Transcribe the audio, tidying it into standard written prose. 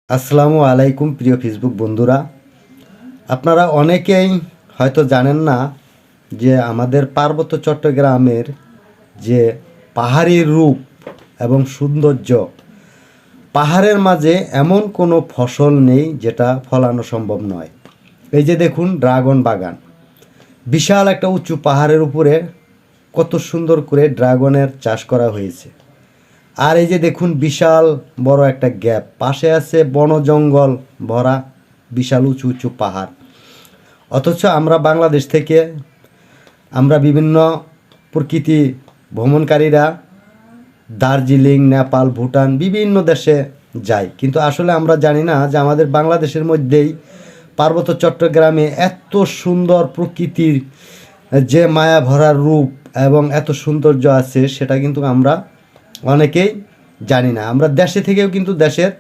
আসসালামু আলাইকুম প্রিয় ফেসবুক বন্ধুরা, আপনারা অনেকেই হয়তো জানেন না যে আমাদের পার্বত্য চট্টগ্রামের যে পাহাড়ি রূপ এবং সৌন্দর্য, পাহাড়ের মাঝে এমন কোনো ফসল নেই যেটা ফলানো সম্ভব নয়। এই যে দেখুন ড্রাগন বাগান, বিশাল একটা উঁচু পাহাড়ের উপরে কত সুন্দর করে ড্রাগনের চাষ করা হয়েছে। আর এই যে দেখুন বিশাল বড় একটা গ্যাপ, পাশে আছে বন জঙ্গল ভরা বিশাল উঁচু উঁচু পাহাড়। অথচ আমরা বাংলাদেশ থেকে আমরা বিভিন্ন প্রকৃতি ভ্রমণকারীরা দার্জিলিং, নেপাল, ভুটান বিভিন্ন দেশে যাই, কিন্তু আসলে আমরা জানি না যে আমাদের বাংলাদেশের মধ্যেই পার্বত্য চট্টগ্রামে এত সুন্দর প্রকৃতির যে মায়া ভরা রূপ এবং এত সৌন্দর্য আছে, সেটা কিন্তু আমরা অনেকেই জানি না। আমরা দেশে থেকেও কিন্তু দেশের